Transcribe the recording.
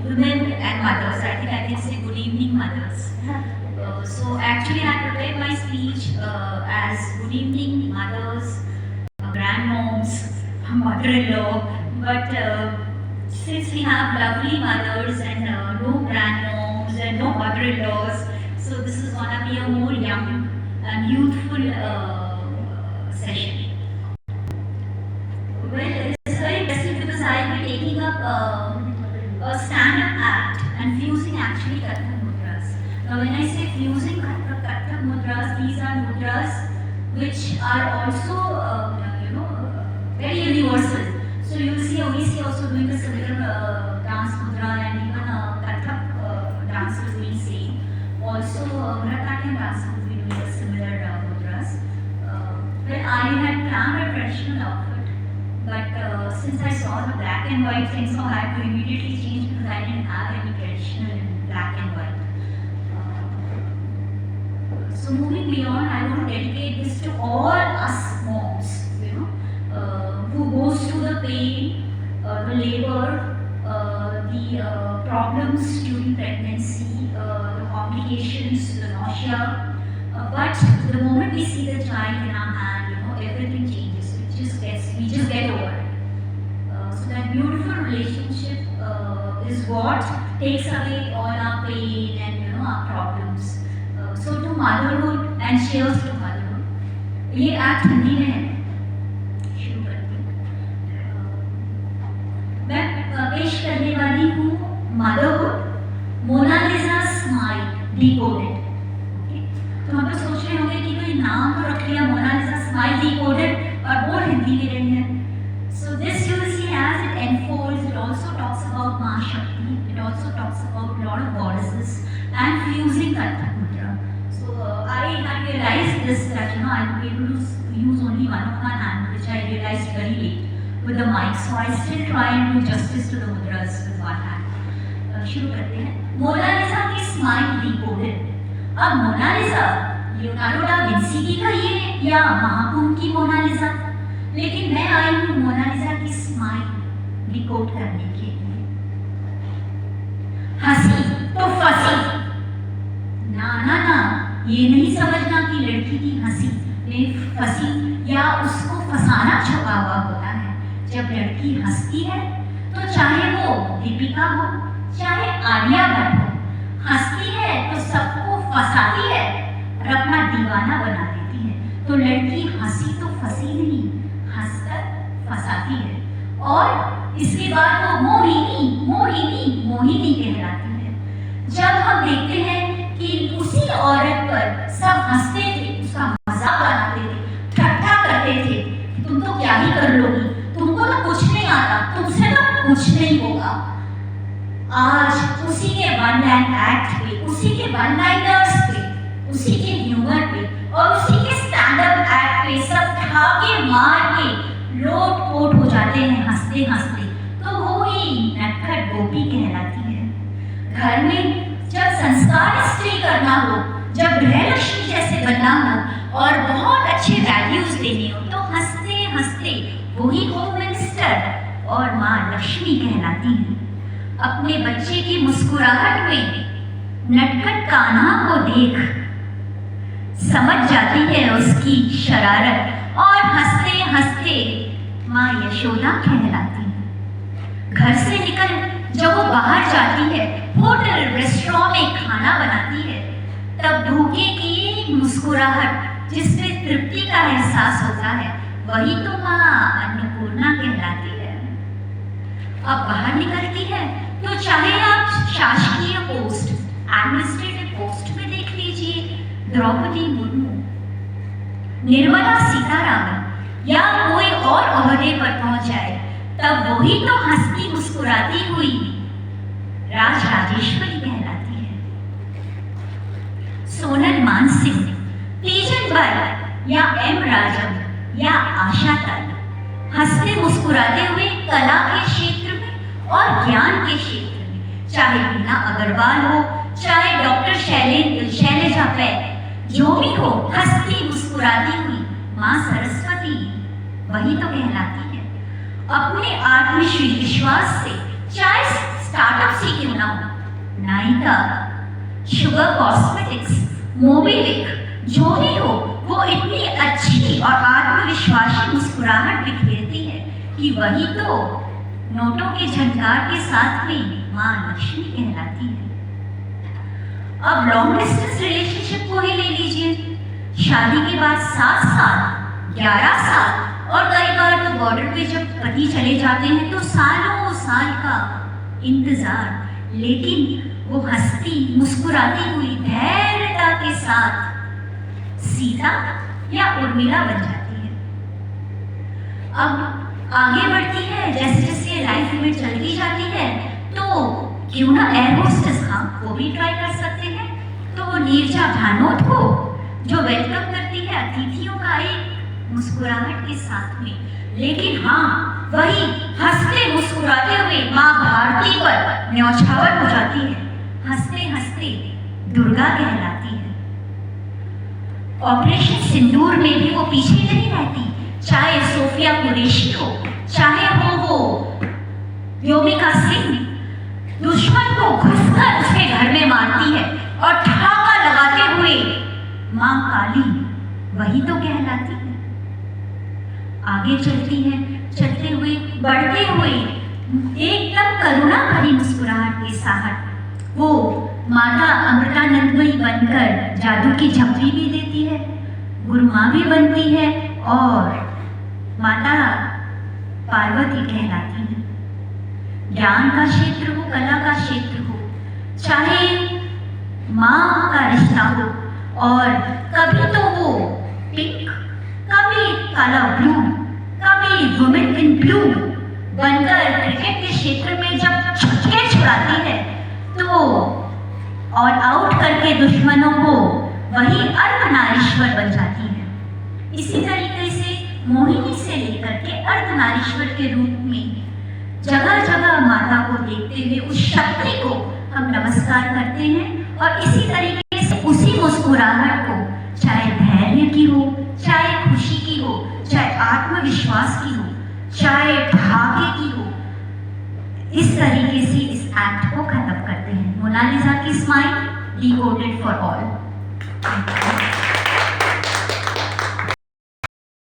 women and mothers. I think I can say good evening, mothers. So actually, I prepared my speech as good evening, mothers, grandmoms, mother-in-law. But since we have lovely mothers and no grandmoms and no mother-in-laws, so this is gonna be a more young and youthful session. Well, it is very interesting because I will be taking up a stand-up act and fusing actually Kathak mudras. Now, when I say fusing Kathak mudras, these are mudras which are also, very universal. So you will see Odissi also doing a similar dance mudra, and even Kathak dancers will see. Also, Bharatanatyam dancers will be doing a similar mudras. Well, I had planned a traditional outfit, but since I saw the black and white thing, so I had to immediately change because I didn't have any traditional in black and white. So moving beyond, I want to dedicate this to all us moms, who goes through the pain, the labor, the problems during pregnancy, the complications, the nausea. But the moment we see the child in our hand, everything changes. We just get over it. So that beautiful relationship is what takes away all our pain and our problems. So to motherhood and cheers to motherhood. ये act Hindi में है. शुरू करती हूँ. मैं पेश करने वाली हूँ मदरहुड मोनालिसा स्माइल डिकोडेड. तो हम लोग सोच रहे होंगे कि कोई नाम तो रख लिया मोनालिसा स्माइल डिकोडेड और बोल हिंदी में रही है. So this you will see as it unfolds, it also talks about Ma Shakti, it also talks about a lot of goddesses and fusing Kathak mudra. So I had realized this that I will be able to use only one of my hands, which I realized very late with the mic. So I still try and do justice to the mudras with one hand. शुरू करते हैं. Mona Lisa की smile decoded. अब Mona Lisa Leonardo da Vinci की का ये या महाकुंभ की मोनालिसा, लेकिन मैं आई हूँ मोनालिसा की स्माइल डिकोड करने के लिए. हंसी तो फंसी. ना ना ना, ये नहीं समझना कि लड़की की हंसी में फंसी या उसको फंसाना छुपा हुआ होता है. जब लड़की हंसती है तो चाहे वो दीपिका हो चाहे आलिया भट्ट हो, हंसती है तो सबको फंसाती है और अपना दीवाना बना देती है. तो लड़की हंसी तो फंसी नहीं, हंसकर फंसाती है. और इसके बाद वो मोहिनी मोहिनी मोहिनी कहलाती है. जब हम देखते हैं कि उसी औरत पर सब हंसते थे, उसका मजाक बनाते थे, ठट्ठा करते थे, तुम तो क्या ही कर लोगी, तुमको तो कुछ नहीं आता, तुमसे तो कुछ नहीं होगा. आज उसी के वन लाइन एक्ट पे, उसी के वन लाइनर्स पे, उसी के ह्यूमर पे और उसी के स्टैंड अप एक्ट पे सब ठाके मार के लोट पोट हो जाते हैं हंसते हंसते. तो वो ही नटखट गोपी कहलाती है. घर में जब संस्कार स्त्री करना हो, जब गृहलक्ष्मी जैसे बनना हो और बहुत अच्छे वैल्यूज देने हो, तो हंसते हंसते वही होम मिनिस्टर और माँ लक्ष्मी कहलाती है. अपने बच्चे की मुस्कुराहट में नटखट कान्हा को देख समझ जाती है उसकी शरारत और हंसते हंसते माँ यशोदा कहलाती है. घर से निकल जब वो बाहर जाती है, होटल रेस्टोरेंट में खाना बनाती है, तब भूखे की मुस्कुराहट जिसमें तृप्ति का एहसास होता है, वही तो माँ अन्नपूर्णा कहलाती है. अब बाहर निकलती है तो चाहे आप शासकीय पोस्ट, एडमिनिस्ट्रेटिव पोस्ट में देख लीजिए, द्रौपदी मुर्मू, निर्मला सीतारामन या कोई और ओहदे पर पहुंच जाए, तब वही तो हंसती मुस्कुराती हुई राजराजेश्वरी कहलाती है. सोनल मानसिंह, तीजन बाई या एम राजम या आशा ताई हंसते मुस्कुराते हुए कला के क्षेत्र में और ज्ञान के क्षेत्र में, चाहे वीना अग्रवाल हो चाहे डॉक्टर शैलजा पैक, जो भी हो, हंसती मुस्कुराती हुई माँ सरस्वती वही तो कहलाती है. अपने आत्मविश्वास से चाहे नायिका, शुगर कॉस्मेटिक्स, मोबिलिक, जो भी हो, वो इतनी अच्छी और आत्मविश्वासी मुस्कुराहट बिखेरती है कि वही तो नोटों के झनकार के साथ में माँ लक्ष्मी कहलाती है। अब लॉन्ग डिस्टेंस रिलेशनशिप को ही ले लीजिए। शादी के बाद 7 साल, 11 साल और कई बार तो बॉर्डर पे जब पति चले जाते हैं तो सालों साल का इंतजार, लेकिन वो हंसती मुस्कुराती हुई धैर्यता के साथ सीता या उर्मिला बन जाती है। अब आगे बढ़ती है, जैसे जैसे लाइफ में चलती जाती है, तो क्यों ना एयर होस्टेस, हाँ वो भी ट्राई कर सकते हैं। तो वो नीरजा भानोट को जो वेलकम करती है अतिथियों का एक मुस्कुराहट के साथ में, लेकिन हाँ वही हंसते मुस्कुराते हुए माँ भारती पर न्यौछावर हो जाती है, हंसते हंसते दुर्गा कहलाती है। ऑपरेशन सिंदूर में भी वो पीछे नहीं रहती, चाहे सोफिया कुरैशी हो, चाहे वो व्योमिका सिंह, दुश्मन को घुसकर उसके घर में मारती है और ठाका लगाते हुए माँ काली वही तो कहलाती है। आगे चलती है, चलते हुए बढ़ते हुए एकदम करुणा भरी मुस्कुराहट के साथ वो माता अमृतानंदमयी बनकर जादू की झपकी भी देती है, गुरु माँ भी बनती है और माता पार्वती कहलाती है। ज्ञान का क्षेत्र हो, कला का क्षेत्र हो, चाहे माँ का रिश्ता हो, और कभी तो वो पिंक, कभी काला ब्लू, कभी वुमेन इन ब्लू बनकर क्रिकेट के क्षेत्र में जब छक्के छुड़ाती है तो और आउट करके दुश्मनों को वही अर्धनारीश्वर बन जाती है। इसी तरीके से मोहिनी से लेकर के अर्धनारीश्वर के रूप में जगह जगह माता को देखते हुए उस शक्ति को हम नमस्कार करते हैं, और इसी तरीके से उसी मुस्कुराहट को, चाहे धैर्य की हो, चाहे खुशी की हो, चाहे आत्मविश्वास की हो, चाहे भाग्य की हो, इस तरीके से इस एक्ट को खत्म करते हैं। मोनालिसा की स्माइल डिकोडेड फॉर ऑल।